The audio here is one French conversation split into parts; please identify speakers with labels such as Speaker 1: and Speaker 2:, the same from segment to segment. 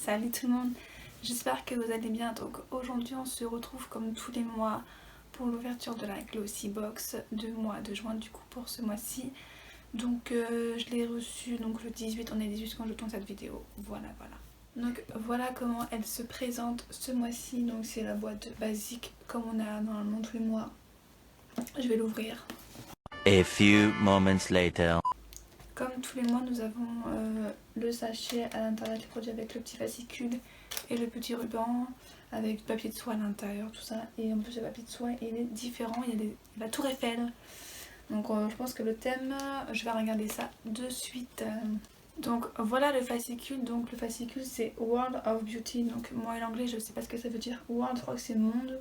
Speaker 1: Salut tout le monde, j'espère que vous allez bien. Donc aujourd'hui on se retrouve comme tous les mois pour l'ouverture de la Glossy Box de mois de juin du coup pour ce mois-ci. Donc je l'ai reçue donc le 18, on est 18 quand je tourne cette vidéo, voilà. Donc voilà comment elle se présente ce mois-ci, donc c'est la boîte basique comme on a normalement tous les mois. Je vais l'ouvrir.
Speaker 2: A few moments later.
Speaker 1: Comme tous les mois, nous avons le sachet à l'intérieur des produits avec le petit fascicule et le petit ruban avec du papier de soie à l'intérieur, tout ça. Et en plus, le papier de soie il est différent, il y a la tour Eiffel. Donc je pense que le thème, je vais regarder ça de suite. Donc voilà le fascicule. Donc le fascicule c'est World of Beauty. Donc moi et l'anglais, je sais pas ce que ça veut dire. World, je crois que c'est monde.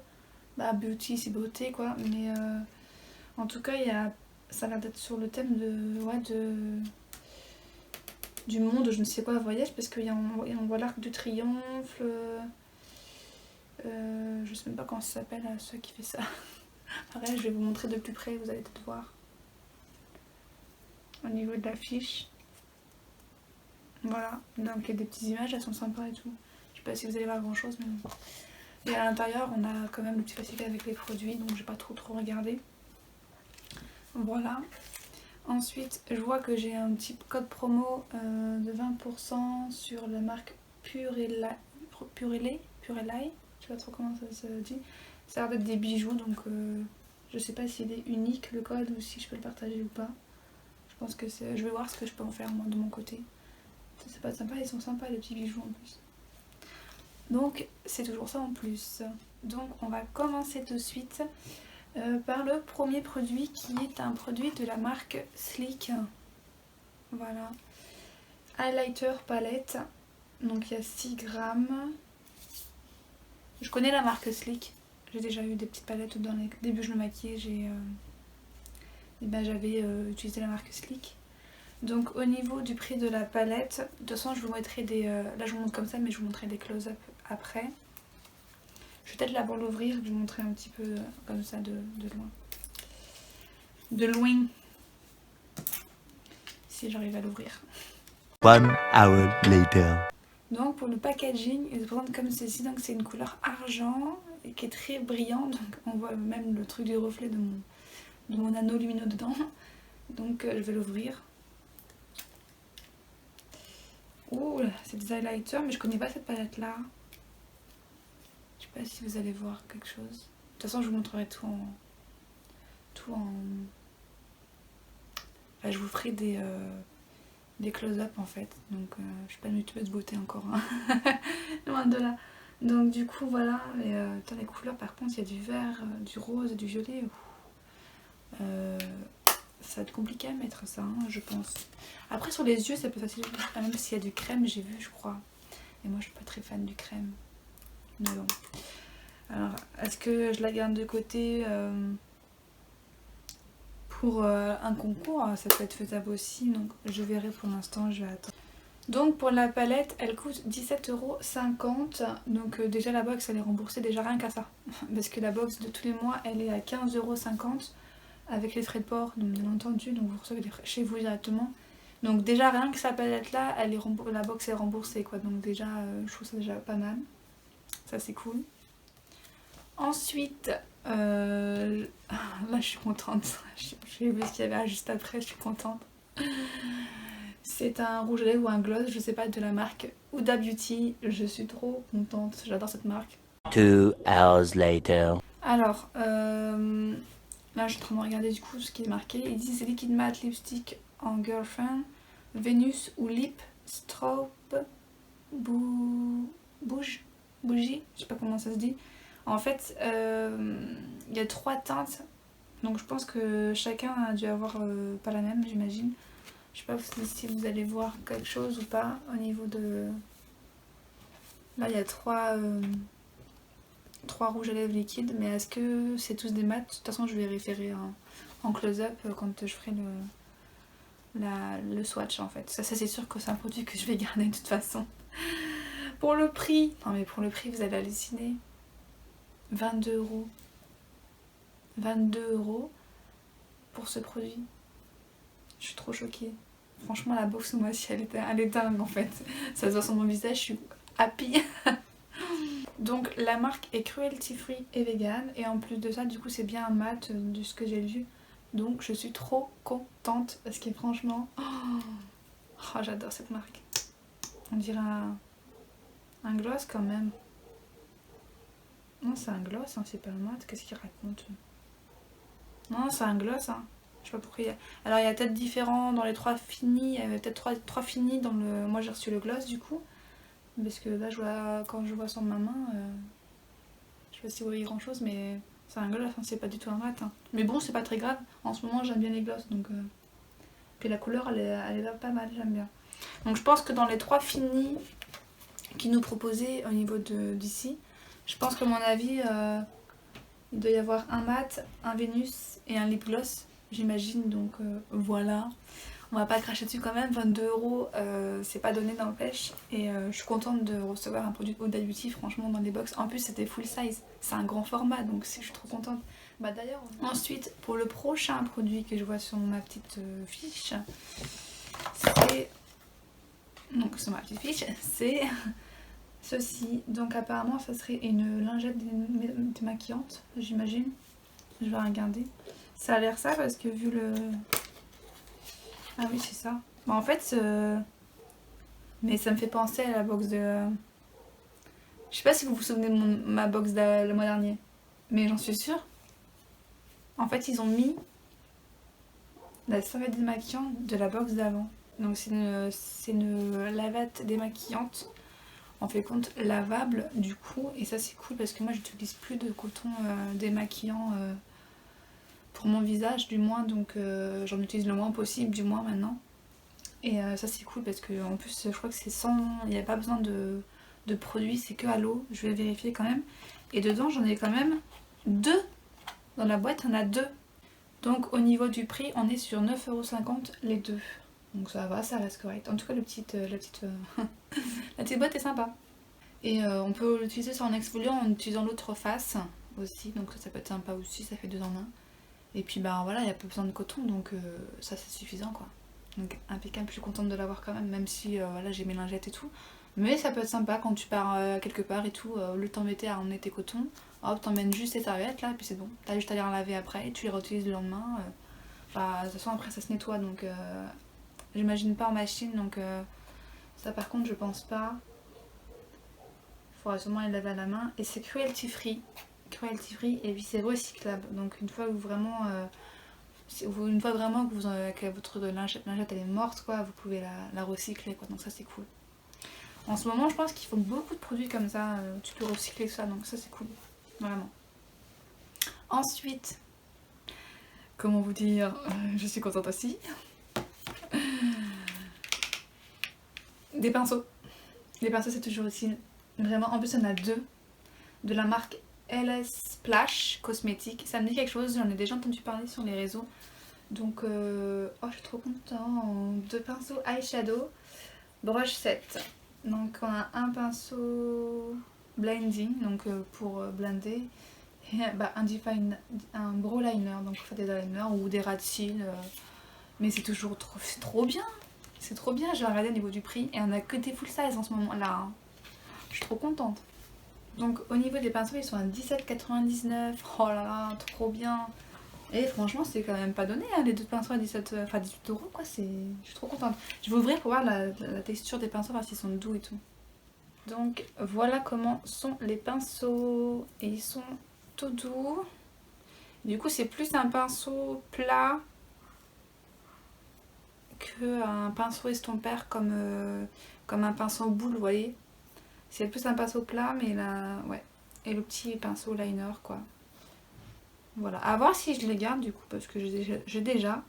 Speaker 1: Bah beauty c'est beauté quoi. Mais en tout cas, ça a l'air d'être sur le thème du monde, je ne sais quoi, voyage, parce qu'on voit l'arc de triomphe. Je sais même pas comment ça s'appelle, ceux qui fait ça. Pareil, je vais vous montrer de plus près, vous allez peut-être voir. Au niveau de l'affiche. Voilà, donc il y a des petites images, elles sont sympas et tout. Je sais pas si vous allez voir grand chose, mais bon. Et à l'intérieur, on a quand même le petit fascicule avec les produits, donc j'ai pas trop regardé. Voilà. Ensuite, je vois que j'ai un petit code promo de 20% sur la marque Purelai, je sais pas trop comment ça se dit. Ça a l'air d'être des bijoux, donc je sais pas s'il est unique le code ou si je peux le partager ou pas. Je pense que c'est. Je vais voir ce que je peux en faire moi de mon côté. C'est pas sympa, ils sont sympas les petits bijoux en plus. Donc c'est toujours ça en plus. Donc on va commencer tout de suite. Par le premier produit qui est un produit de la marque Sleek. Voilà. Highlighter palette. Donc il y a 6 grammes. Je connais la marque Sleek. J'ai déjà eu des petites palettes dans les débuts je me maquillais. J'avais utilisé la marque Sleek. Donc au niveau du prix de la palette, de toute façon je vous mettrai des... là je vous montre comme ça mais je vous montrerai des close-up après. Je vais peut-être d'abord l'ouvrir, je vais vous montrer un petit peu comme ça de loin. De loin. Si j'arrive à l'ouvrir.
Speaker 2: 1 hour later.
Speaker 1: Donc pour le packaging, il se présente comme ceci. Donc c'est une couleur argent et qui est très brillante. Donc on voit même le truc du reflet de mon anneau lumineux dedans. Donc je vais l'ouvrir. Oh là, c'est des highlighters, mais je connais pas cette palette là. Je sais pas si vous allez voir quelque chose. De toute façon, je vous montrerai tout en. Enfin, je vous ferai des close-up en fait. Donc, je suis pas une youtubeuse beauté encore. Hein. Loin de là. Donc, du coup, voilà. Et, dans les couleurs, par contre, il y a du vert, du rose et du violet. Ça va être compliqué à mettre ça, hein, je pense. Après, sur les yeux, c'est plus facile. Même s'il y a du crème, j'ai vu, je crois. Et moi, je suis pas très fan du crème. Mais bon. Alors, est-ce que je la garde de côté pour un concours? Ça peut être faisable aussi, donc je verrai pour l'instant, je vais attendre. Donc pour la palette, elle coûte 17,50 €. Donc déjà la box, elle est remboursée déjà rien qu'à ça. Parce que la box de tous les mois, elle est à 15,50 € avec les frais de port, donc bien entendu. Donc vous recevez les frais chez vous directement. Donc déjà rien que sa palette là, la box est remboursée quoi. Donc déjà, je trouve ça déjà pas mal. Ça c'est cool. Ensuite, là je suis contente. J'ai vu ce qu'il y avait juste après, je suis contente. C'est un rouge à lèvres ou un gloss, je sais pas, de la marque Huda Beauty. Je suis trop contente, j'adore cette marque.
Speaker 2: 2 hours later.
Speaker 1: Alors, là je suis en train de regarder du coup ce qui est marqué. Ils disent Liquid Matte Lipstick en Girlfriend, Vénus ou Lip Strobe Bougie, je sais pas comment ça se dit. En fait, il y a 3 teintes, donc je pense que chacun a dû avoir pas la même, j'imagine. Je sais pas si vous allez voir quelque chose ou pas au niveau de... Là, il y a 3 rouges à lèvres liquides, mais est-ce que c'est tous des mats? De toute façon, je vais référer en close-up quand je ferai le swatch en fait. Ça c'est sûr que c'est un produit que je vais garder de toute façon. Pour le prix, non mais pour le prix, vous allez halluciner. 22 €. 22 € pour ce produit. Je suis trop choquée. Franchement, la box, moi aussi, elle est dingue en fait. Ça se voit sur mon visage, je suis happy. Donc la marque est cruelty free et vegan. Et en plus de ça, du coup, c'est bien un mat de ce que j'ai lu. Donc je suis trop contente parce que franchement... Oh, j'adore cette marque. On dirait un gloss quand même. Non, c'est un gloss, hein, c'est pas un mat. Qu'est-ce qu'il raconte? Non, c'est un gloss. Hein. Je sais pas pourquoi. Alors il y a peut-être différents dans les 3 finis. Il y avait peut-être 3 finis dans le... Moi j'ai reçu le gloss du coup. Parce que là, quand je vois sur ma main, je sais pas si vous voyez grand chose, mais c'est un gloss, hein, c'est pas du tout un mat. Hein. Mais bon, c'est pas très grave. En ce moment, j'aime bien les gloss, donc... Puis la couleur, elle est pas mal, j'aime bien. Donc je pense que dans les 3 finis qu'ils nous proposaient au niveau d'ici, je pense qu'à mon avis, il doit y avoir un mat, un Vénus et un lip gloss, j'imagine. Donc voilà. On va pas cracher dessus quand même, 22 €, c'est pas donné n'empêche. Et je suis contente de recevoir un produit Huda Beauty, franchement, dans les box. En plus, c'était full size, c'est un grand format, donc je suis trop contente. Bah d'ailleurs, ensuite, pour le prochain produit que je vois sur ma petite fiche, c'est... Donc sur ma petite fiche, c'est ceci. Donc apparemment, ça serait une lingette démaquillante, j'imagine. Je vais regarder. Ça a l'air ça parce que vu le... Ah oui, c'est ça. Bon, en fait, mais ça me fait penser à la box de... Je sais pas si vous vous souvenez de ma box le mois dernier, mais j'en suis sûre. En fait, ils ont mis la serviette démaquillante de la box d'avant. Donc c'est une lavette démaquillante, en fait compte lavable du coup. Et ça c'est cool parce que moi j'utilise plus de coton démaquillant pour mon visage du moins. Donc j'en utilise le moins possible du moins maintenant. Et ça c'est cool parce que en plus je crois que c'est sans... Il n'y a pas besoin de produits, c'est que à l'eau. Je vais vérifier quand même. Et dedans j'en ai quand même 2. Dans la boîte il y en a 2. Donc au niveau du prix on est sur 9,50 € les 2. Donc ça va, ça reste correct. En tout cas la petite boîte est sympa. Et on peut l'utiliser en exfoliant en utilisant l'autre face aussi. Donc ça peut être sympa aussi, ça fait 2 en 1. Et puis bah voilà, il n'y a pas besoin de coton, donc ça c'est suffisant quoi. Donc impeccable, je suis contente de l'avoir quand même si voilà, j'ai mes lingettes et tout. Mais ça peut être sympa quand tu pars quelque part et tout, au lieu de t'embêter à emmener tes cotons, hop, t'emmènes juste tes serviettes là, et puis c'est bon. T'as juste à les laver après, et tu les réutilises le lendemain. Bah, de toute façon après ça se nettoie, donc j'imagine pas en machine, donc ça par contre je pense pas. Il faudra sûrement les laver à la main. Et c'est cruelty free. Cruelty free, et puis c'est recyclable. Donc une fois que vous vraiment... une fois vraiment que votre lingette elle est morte, quoi, vous pouvez la recycler, quoi. Donc ça c'est cool. En ce moment je pense qu'il faut beaucoup de produits comme ça, tu peux recycler ça, donc ça c'est cool, vraiment. Ensuite, comment vous dire, je suis contente aussi. Des pinceaux. Les pinceaux c'est toujours utile, vraiment. En plus il y en a 2 de la marque LS Splash Cosmétique. Ça me dit quelque chose, j'en ai déjà entendu parler sur les réseaux. Donc, oh je suis trop contente. 2 pinceaux eyeshadow, brush set. Donc on a un pinceau blending, donc pour blender, et bah, un brow liner, donc pour faire des eyeliners ou des ras de cils. Mais c'est toujours trop bien. C'est trop bien, j'ai regardé au niveau du prix et on a que des full size en ce moment là. Hein. Je suis trop contente. Donc au niveau des pinceaux ils sont à 17,99 €. Oh là là, trop bien. Et franchement c'est quand même pas donné hein, les 2 pinceaux à 18 € quoi, je suis trop contente. Je vais ouvrir pour voir la texture des pinceaux, voir s'ils sont doux et tout. Donc voilà comment sont les pinceaux. Et ils sont tout doux. Du coup c'est plus un pinceau plat qu'un pinceau estompeur comme un pinceau boule, vous voyez. C'est plus un pinceau plat, mais là, ouais. Et le petit pinceau liner, quoi. Voilà. À voir si je les garde, du coup, parce que j'ai déjà.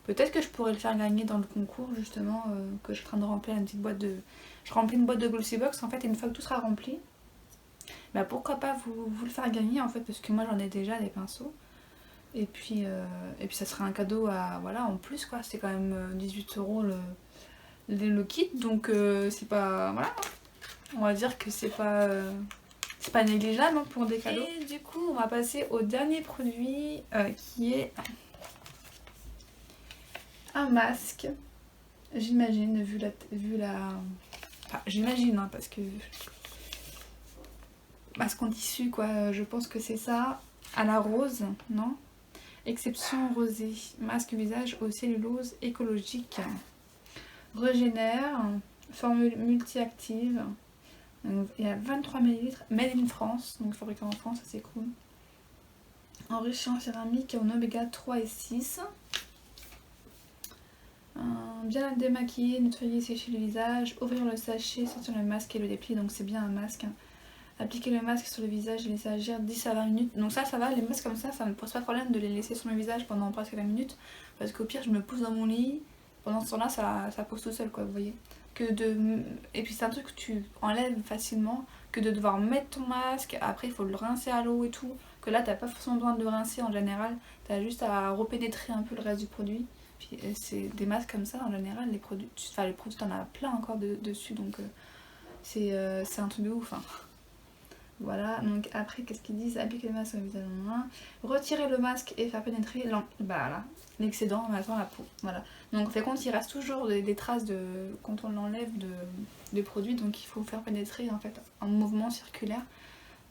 Speaker 1: Peut-être que je pourrais le faire gagner dans le concours, justement, que je suis en train de remplir une petite boîte de... Je remplis une boîte de Glossy Box, en fait, et une fois que tout sera rempli, bah pourquoi pas vous le faire gagner, en fait, parce que moi, j'en ai déjà des pinceaux. Et puis ça sera un cadeau à... Voilà, en plus, quoi. C'est quand même 18 € le kit, donc c'est pas... Voilà. On va dire que c'est pas négligeable hein, pour des cadeaux. Et du coup, on va passer au dernier produit qui est un masque. J'imagine, vu Enfin, j'imagine, hein, parce que... masque en tissu, quoi, je pense que c'est ça. À la rose, non? Exception rosée. Masque visage au cellulose écologique. Régénère. Formule multi-active. Il y a 23 ml. Made in France, donc fabriqué en France, ça c'est cool. Enrichi en céramique en oméga 3 et 6. Bien démaquiller, nettoyer, sécher le visage, ouvrir le sachet, sortir le masque et le déplier, donc c'est bien un masque. Appliquer le masque sur le visage et laisser agir 10 à 20 minutes. Donc ça va, les masques comme ça ne me pose pas de problème de les laisser sur le visage pendant presque 20 minutes. Parce qu'au pire, je me pousse dans mon lit. Pendant ce temps-là, ça pose tout seul, quoi, vous voyez. Et puis c'est un truc que tu enlèves facilement, que de devoir mettre ton masque, après il faut le rincer à l'eau et tout. Que là, t'as pas forcément besoin de le rincer en général. T'as juste à repénétrer un peu le reste du produit. Puis c'est des masques comme ça, en général, les produits t'en as plein encore dessus, donc c'est un truc de ouf, hein. Voilà, donc après, qu'est-ce qu'ils disent? Appliquer le masque sur le visage en main, retirer le masque et faire pénétrer l'excédent dans la peau. Voilà. Donc, on fait compte qu'il reste toujours des traces quand on l'enlève de produits, donc il faut faire pénétrer en fait en mouvement circulaire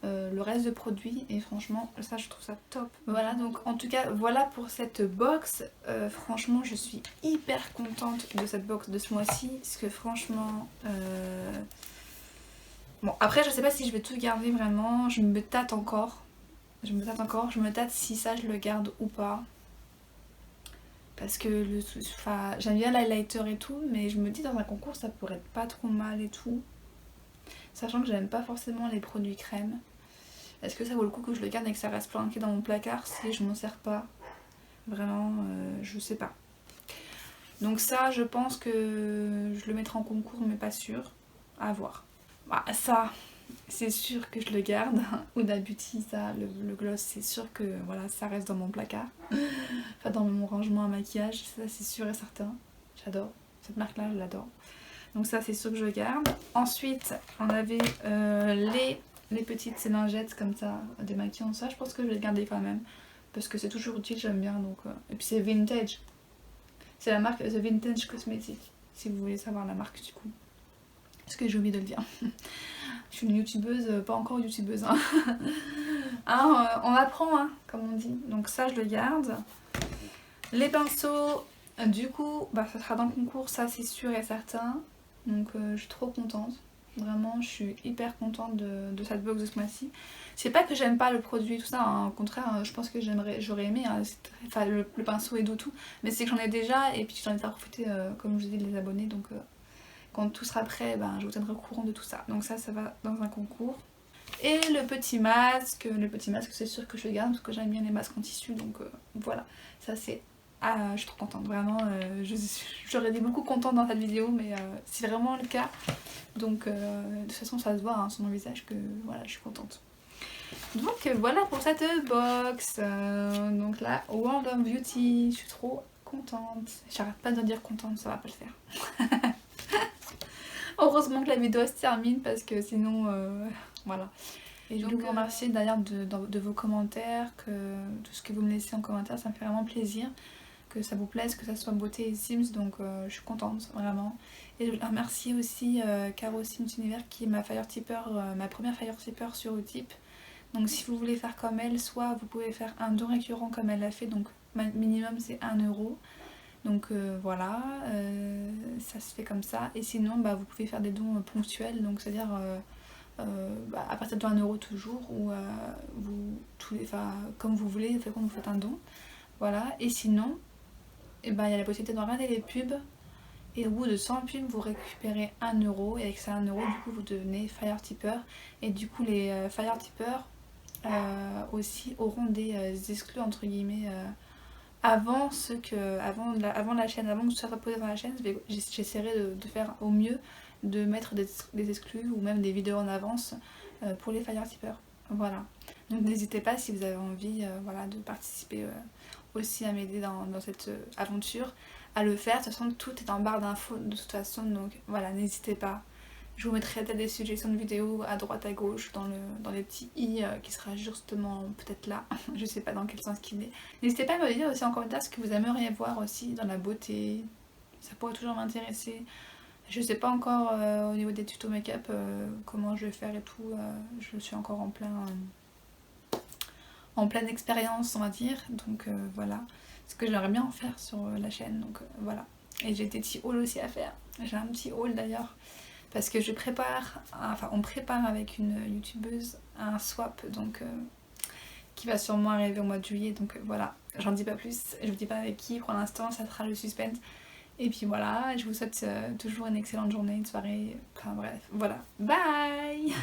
Speaker 1: le reste de produits, et franchement, ça je trouve ça top. Voilà, donc en tout cas, voilà pour cette box. Franchement, je suis hyper contente de cette box de ce mois-ci, parce que franchement... Bon, après, je sais pas si je vais tout garder vraiment, je me tâte encore. Je me tâte si ça je le garde ou pas. Parce que j'aime bien l'highlighter et tout, mais je me dis dans un concours ça pourrait être pas trop mal et tout. Sachant que j'aime pas forcément les produits crème. Est-ce que ça vaut le coup que je le garde et que ça reste planqué dans mon placard si je m'en sers pas? Vraiment, je sais pas. Donc ça, je pense que je le mettrai en concours, mais pas sûr. À voir. Bah, ça, c'est sûr que je le garde. Huda Beauty, ça, le gloss, c'est sûr que voilà, ça reste dans mon placard. Enfin, dans mon rangement à maquillage, ça c'est sûr et certain. J'adore. Cette marque-là, je l'adore. Donc ça, c'est sûr que je le garde. Ensuite, on avait les petites lingettes comme ça, démaquillant. Ça, je pense que je vais le garder quand même. Parce que c'est toujours utile, j'aime bien. Donc, et puis c'est vintage. C'est la marque The Vintage Cosmetics. Si vous voulez savoir la marque du coup. Parce que j'ai oublié de le dire. Je suis une youtubeuse, pas encore youtubeuse. Hein. Hein, on apprend, hein, comme on dit. Donc ça, je le garde. Les pinceaux, du coup, bah, ça sera dans le concours, ça c'est sûr et certain. Donc je suis trop contente. Vraiment, je suis hyper contente de cette box de ce mois-ci. C'est pas que j'aime pas le produit, tout ça. Hein. Au contraire, je pense que j'aurais aimé. Hein, enfin, le pinceau est doux, tout. Mais c'est que j'en ai déjà et puis j'en ai pas profité, comme je vous ai dit, de les abonner. Donc... quand tout sera prêt, ben, je vous tiendrai au courant de tout ça. Donc ça va dans un concours. Et le petit masque c'est sûr que je le garde parce que j'aime bien les masques en tissu. Donc voilà, ça c'est... Ah, je suis trop contente, vraiment. J'aurais dit beaucoup contente dans cette vidéo, mais c'est vraiment le cas. Donc de toute façon ça se voit hein, sur mon visage que voilà, je suis contente. Donc voilà pour cette box. Donc là, World of Beauty, je suis trop contente. J'arrête pas de dire contente, ça va pas le faire. Heureusement que la vidéo se termine parce que sinon voilà. Et je voulais vous remercier d'ailleurs de vos commentaires, tout ce que vous me laissez en commentaire, ça me fait vraiment plaisir, que ça vous plaise, que ça soit beauté et Sims, donc je suis contente vraiment. Et je voulais remercier aussi Caro Sims Univers qui est ma Fire Tipper, ma première Fire Tipper sur Utip. Donc si vous voulez faire comme elle, soit vous pouvez faire un don récurrent comme elle l'a fait, donc minimum c'est 1 €. Donc voilà, ça se fait comme ça. Et sinon, bah, vous pouvez faire des dons ponctuels, donc c'est-à-dire à partir de 1 € toujours, ou comme vous voulez, quand vous faites un don. Voilà, et sinon, il y a la possibilité de regarder les pubs. Et au bout de 100 pubs, vous récupérez 1 €. Et avec ces 1 €, du coup, vous devenez Fire Tipper. Et du coup, les Fire Tippers aussi auront des exclus, entre guillemets, avant la chaîne, avant que tout soit posé dans la chaîne. J'essaierai de faire au mieux, de mettre des exclus ou même des vidéos en avance pour les Fire Tippers. Voilà. Donc n'hésitez pas si vous avez envie voilà, de participer aussi à m'aider dans cette aventure, à le faire. De toute façon, tout est en barre d'infos de toute façon, donc voilà, n'hésitez pas. Je vous mettrai peut-être des suggestions de vidéos à droite à gauche dans les petits i qui sera justement peut-être là, je sais pas dans quel sens qu'il est. N'hésitez pas à me dire aussi en commentaire ce que vous aimeriez voir aussi dans la beauté, ça pourrait toujours m'intéresser. Je sais pas encore au niveau des tutos make-up comment je vais faire et tout. Je suis encore en pleine expérience, on va dire. Donc voilà. Ce que j'aimerais bien en faire sur la chaîne. Donc voilà. Et j'ai des petits hauls aussi à faire. J'ai un petit haul d'ailleurs. Parce que on prépare avec une youtubeuse un swap. Donc qui va sûrement arriver au mois de juillet. Donc voilà. J'en dis pas plus. Je vous dis pas avec qui pour l'instant. Ça sera le suspense. Et puis voilà, je vous souhaite toujours une excellente journée, une soirée, enfin bref, voilà. Bye!